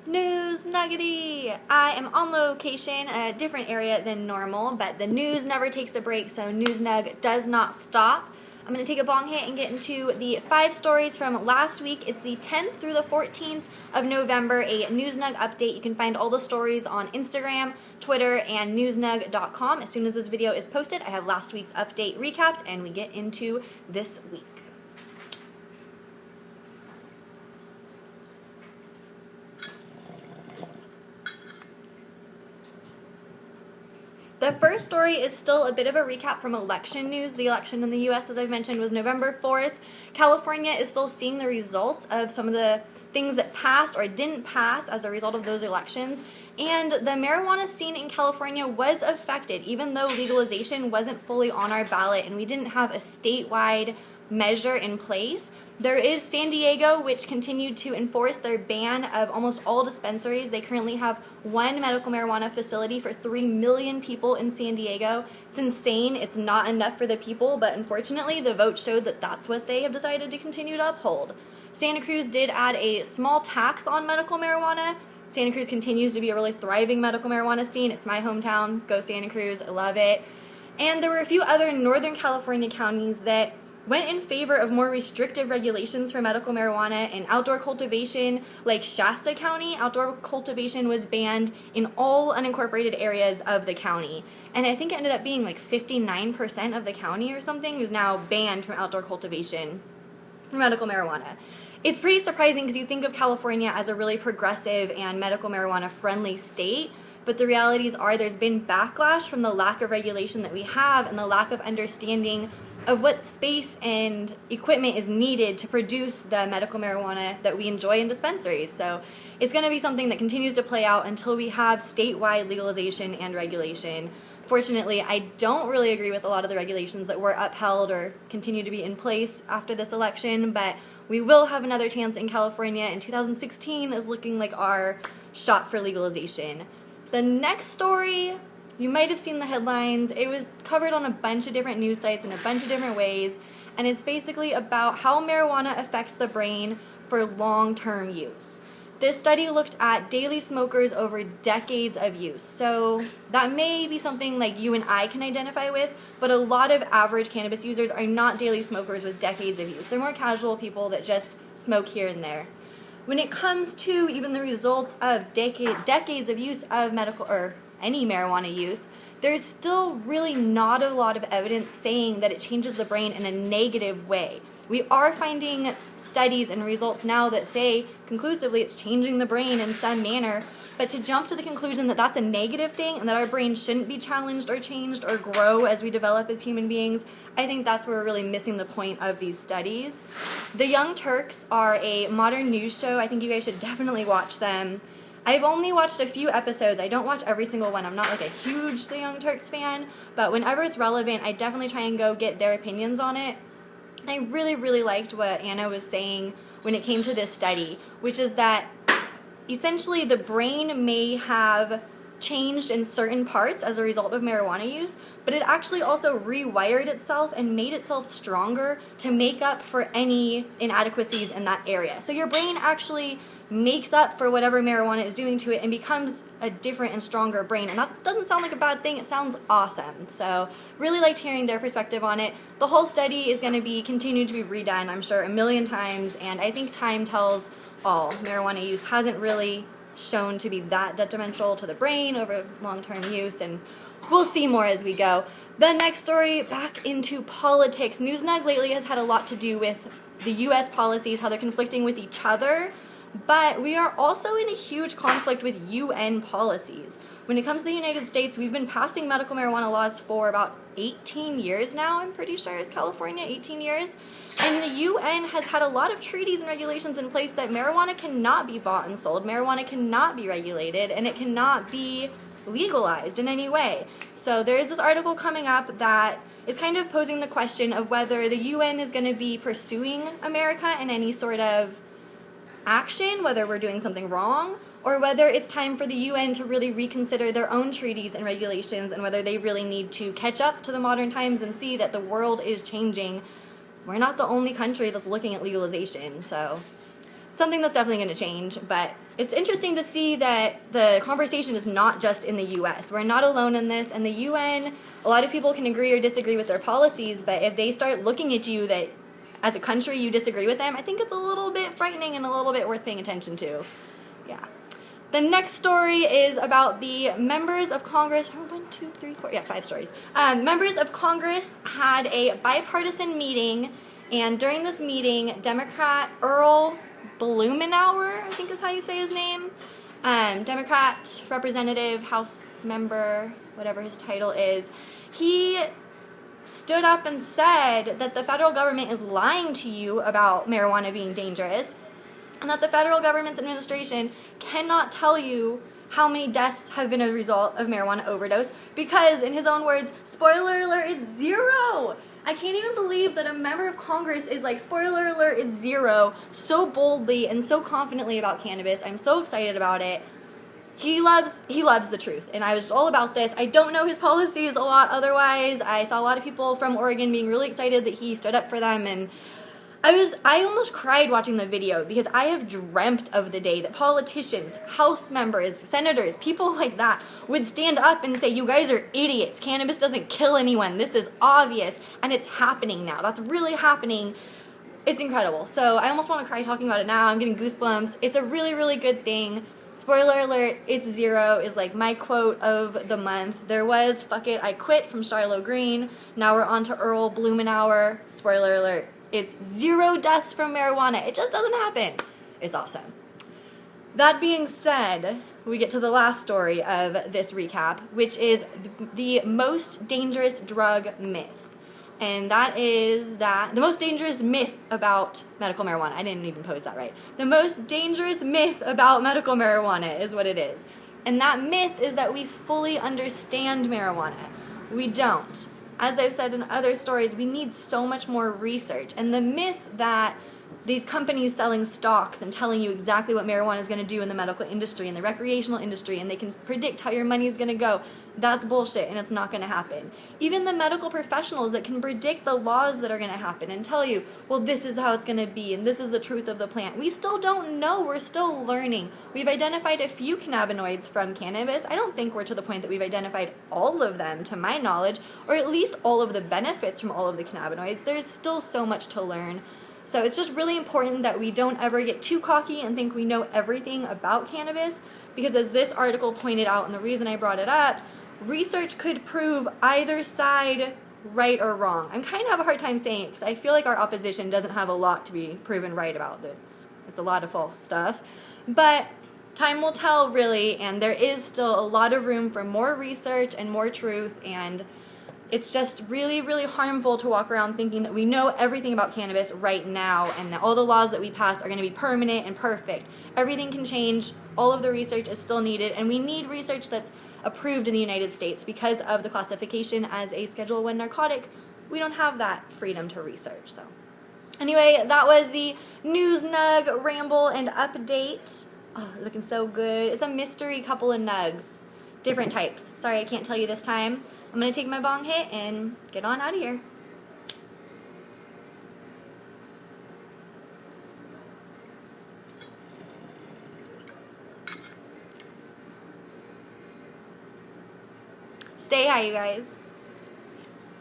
News Nuggety! I am on location, a different area than normal, but the news never takes a break, so News Nug does not stop. I'm going to take a bong hit and get into the 5 stories from last week. It's the 10th through the 14th of November, a News Nug update. You can find all the stories on Instagram, Twitter, and newsnug.com. As soon as this video is posted, I have last week's update recapped, and we get into this week. The first story is still a bit of a recap from election news. The election in the U.S., as I've mentioned, was November 4th. California is still seeing the results of some of the things that passed or didn't pass as a result of those elections. And the marijuana scene in California was affected, even though legalization wasn't fully on our ballot and we didn't have a statewide measure in place. There is San Diego, which continued to enforce their ban of almost all dispensaries. They currently have 1 medical marijuana facility for 3 million people in San Diego. It's insane. It's not enough for the people, but unfortunately the vote showed that that's what they have decided to continue to uphold. Santa Cruz did add a small tax on medical marijuana. Santa Cruz continues to be a really thriving medical marijuana scene. It's my hometown. Go Santa Cruz. I love it. And there were a few other Northern California counties that went in favor of more restrictive regulations for medical marijuana and outdoor cultivation. Like Shasta County, outdoor cultivation was banned in all unincorporated areas of the county. And I think it ended up being like 59% of the county or something is now banned from outdoor cultivation for medical marijuana. It's pretty surprising because you think of California as a really progressive and medical marijuana friendly state, but the realities are there's been backlash from the lack of regulation that we have and the lack of understanding of what space and equipment is needed to produce the medical marijuana that we enjoy in dispensaries. So it's going to be something that continues to play out until we have statewide legalization and regulation. Fortunately, I don't really agree with a lot of the regulations that were upheld or continue to be in place after this election, but we will have another chance in California, and 2016 is looking like our shot for legalization. The next story, you might have seen the headlines. It was covered on a bunch of different news sites in a bunch of different ways, and it's basically about how marijuana affects the brain for long-term use. This study looked at daily smokers over decades of use. So that may be something like you and I can identify with, but a lot of average cannabis users are not daily smokers with decades of use. They're more casual people that just smoke here and there. When it comes to even the results of decades of use of medical or any marijuana use, there's still really not a lot of evidence saying that it changes the brain in a negative way. We are finding studies and results now that say conclusively it's changing the brain in some manner, but to jump to the conclusion that that's a negative thing and that our brain shouldn't be challenged or changed or grow as we develop as human beings, I think that's where we're really missing the point of these studies. The Young Turks are a modern news show. I think you guys should definitely watch them. I've only watched a few episodes. I don't watch every single one. I'm not like a huge The Young Turks fan, but whenever it's relevant, I definitely try and go get their opinions on it. And I really liked what Anna was saying when it came to this study, which is that essentially the brain may have changed in certain parts as a result of marijuana use, but it actually also rewired itself and made itself stronger to make up for any inadequacies in that area. So your brain actually makes up for whatever marijuana is doing to it and becomes a different and stronger brain. And that doesn't sound like a bad thing. It sounds awesome. So really liked hearing their perspective on it. The whole study is going to be continued to be redone, I'm sure, a million times. And I think time tells all. Marijuana use hasn't really shown to be that detrimental to the brain over long-term use. And we'll see more as we go. The next story, back into politics. News Nug lately has had a lot to do with the U.S. policies, how they're conflicting with each other. But we are also in a huge conflict with UN policies. When it comes to the United States, we've been passing medical marijuana laws for about 18 years now, I'm pretty sure, is California, 18 years. And the UN has had a lot of treaties and regulations in place that marijuana cannot be bought and sold, marijuana cannot be regulated, and it cannot be legalized in any way. So there is this article coming up that is kind of posing the question of whether the UN is going to be pursuing America in any sort of action, whether we're doing something wrong, or whether it's time for the UN to really reconsider their own treaties and regulations and whether they really need to catch up to the modern times and see that the world is changing. We're not the only country that's looking at legalization. So something that's definitely going to change, but it's interesting to see that the conversation is not just in the U.S. We're not alone in this, and the UN, a lot of people can agree or disagree with their policies, but if they start looking at you that as a country you disagree with them, I think it's a little bit frightening and a little bit worth paying attention to. Yeah. The next story is about the members of Congress. 5 stories. Members of Congress had a bipartisan meeting, and during this meeting, Democrat Earl Blumenauer, I think is how you say his name, Democrat representative, House member, whatever his title is, he stood up and said that the federal government is lying to you about marijuana being dangerous, and that the federal government's administration cannot tell you how many deaths have been a result of marijuana overdose because, in his own words, spoiler alert, it's 0. I can't even believe that a member of Congress is like, spoiler alert, it's 0, so boldly and so confidently about cannabis. I'm so excited about it. He loves the truth, and I was all about this. I don't know his policies a lot otherwise. I saw a lot of people from Oregon being really excited that he stood up for them, and I almost cried watching the video because I have dreamt of the day that politicians, House members, senators, people like that would stand up and say, you guys are idiots. Cannabis doesn't kill anyone. This is obvious. And it's happening now. That's really happening. It's incredible. So I almost want to cry talking about it now. I'm getting goosebumps. It's a really, really good thing. Spoiler alert, it's 0 is like my quote of the month. There was Fuck It, I Quit from Charlotte Green. Now we're on to Earl Blumenauer. Spoiler alert. It's 0 deaths from marijuana. It just doesn't happen. It's awesome. That being said, we get to the last story of this recap, which is the most dangerous drug myth. And that is that the most dangerous myth about medical marijuana. I didn't even pose that right. The most dangerous myth about medical marijuana is what it is. And that myth is that we fully understand marijuana. We don't. As I've said in other stories, we need so much more research. And the myth that these companies selling stocks and telling you exactly what marijuana is going to do in the medical industry and the recreational industry, and they can predict how your money is going to go, that's bullshit, and it's not going to happen. Even the medical professionals that can predict the laws that are going to happen and tell you, well, this is how it's going to be, and this is the truth of the plant. We still don't know. We're still learning. We've identified a few cannabinoids from cannabis. I don't think we're to the point that we've identified all of them, to my knowledge, or at least all of the benefits from all of the cannabinoids. There's still so much to learn. So it's just really important that we don't ever get too cocky and think we know everything about cannabis, because as this article pointed out, and the reason I brought it up, research could prove either side right or wrong. I'm kind of have a hard time saying it because I feel like our opposition doesn't have a lot to be proven right about this. It's a lot of false stuff. But time will tell, really, and there is still a lot of room for more research and more truth, and it's just really, really harmful to walk around thinking that we know everything about cannabis right now and that all the laws that we pass are going to be permanent and perfect. Everything can change. All of the research is still needed, and we need research that's approved in the United States because of the classification as a Schedule 1 narcotic. We don't have that freedom to research. So anyway, that was the News Nug ramble and update. Oh, looking so good. It's a mystery couple of nugs. Different types. Sorry I can't tell you this time. I'm going to take my bong hit and get on out of here. Stay high, you guys.